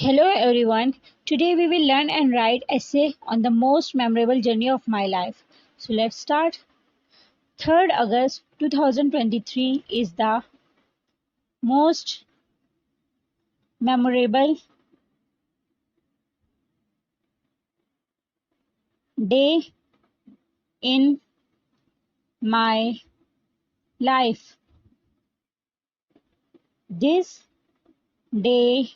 Hello everyone. Today we will learn and write essay on the most memorable journey of my life. So let's start. 3rd August 2023 is the most memorable day in my life. This day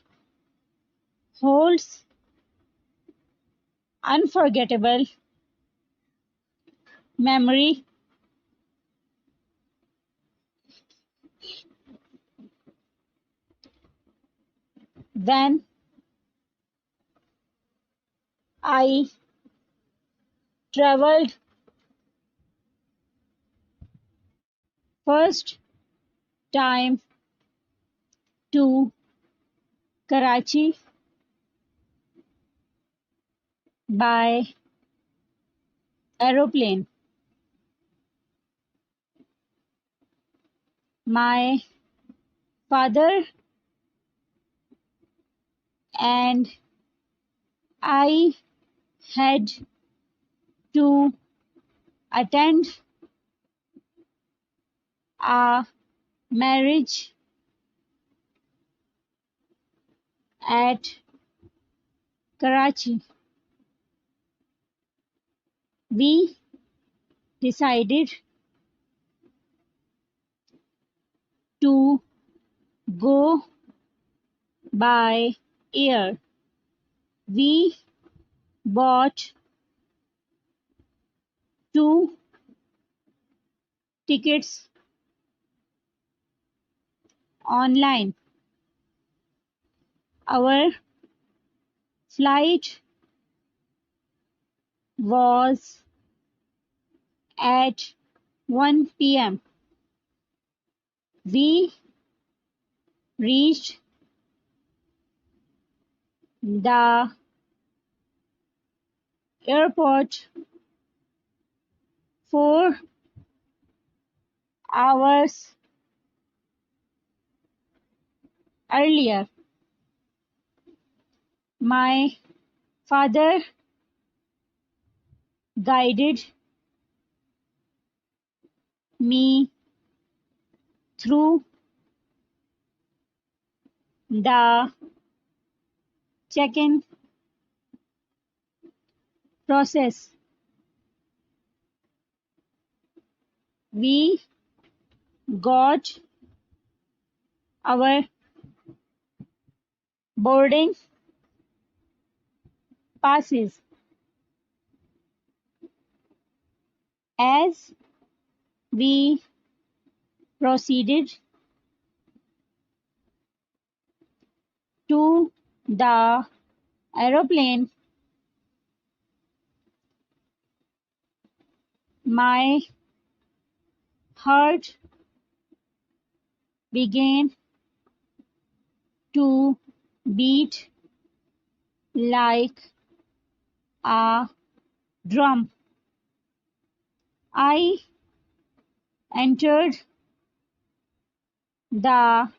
holds unforgettable memory when I traveled first time to Karachi by aeroplane. My father and I had to attend a marriage at Karachi. We decided to go by air. We bought two tickets online. Our flight was at 1 p.m. We reached the airport 4 hours earlier. My father guided me through the check-in process. We got our boarding passes. As we proceeded to the aeroplane, my heart began to beat like a drum. I entered the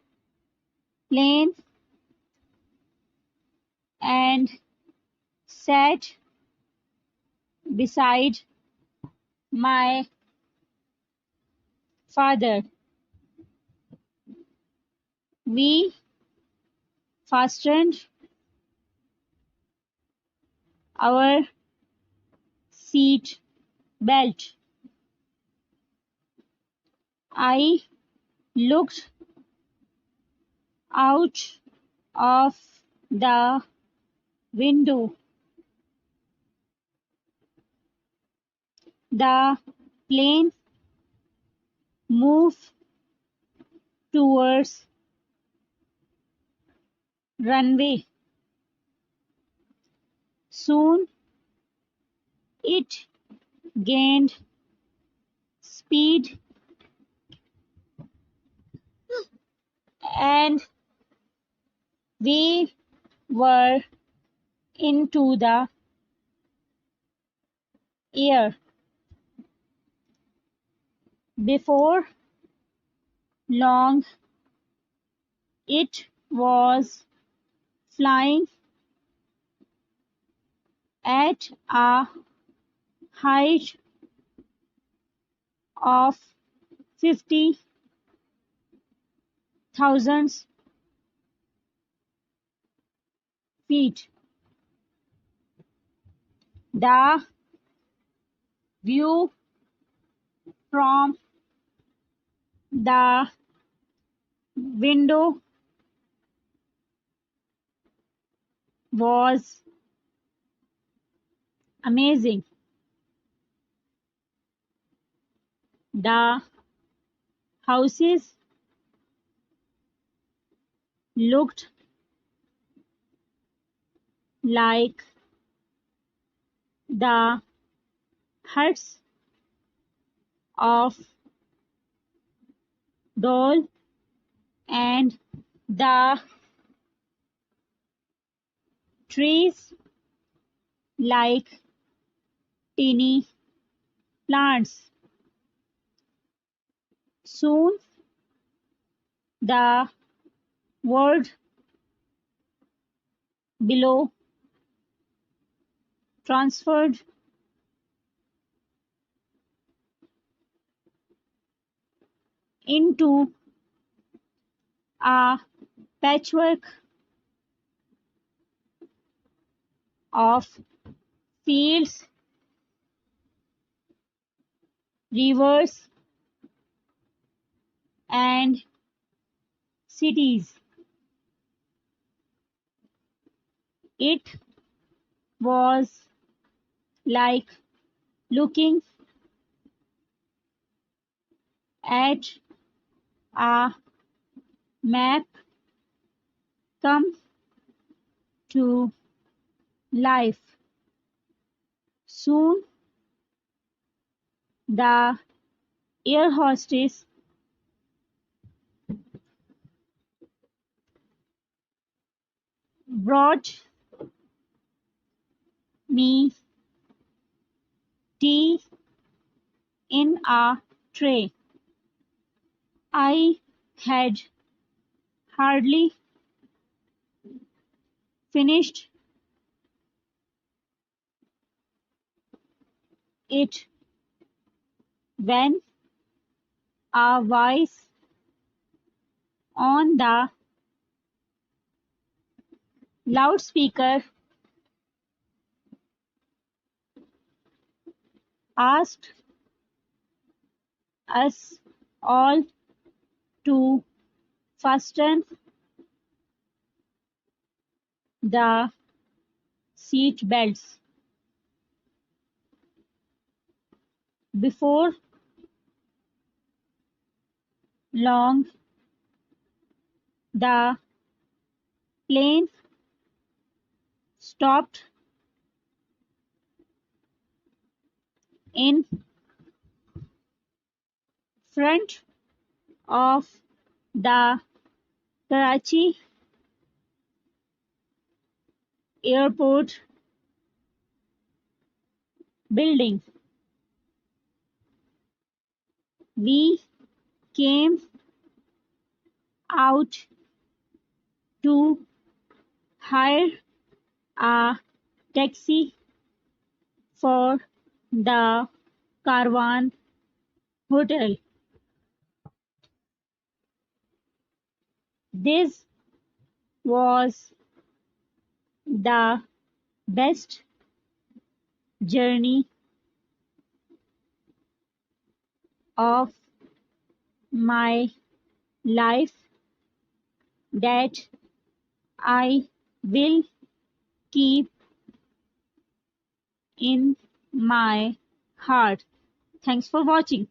plane and sat beside my father. We fastened our seat belt. I looked out of the window. The plane moved towards runway. Soon it gained speed and we were into the air. Before long, it was flying at a height of 50,000 feet. The view from the window was amazing. The houses looked like the huts of doll, and the trees like teeny plants. Soon the world below transferred into a patchwork of fields, rivers, and cities. It was like looking at a map come to life. Soon the air hostess brought me tea in a tray. I had hardly finished it when a voice on the loudspeaker asked us all to fasten the seat belts. Before long, the plane stopped in front of the Karachi airport building. We came out to hire a taxi for the Caravan Hotel. This was the best journey of my life that I will keep in my heart. Thanks for watching.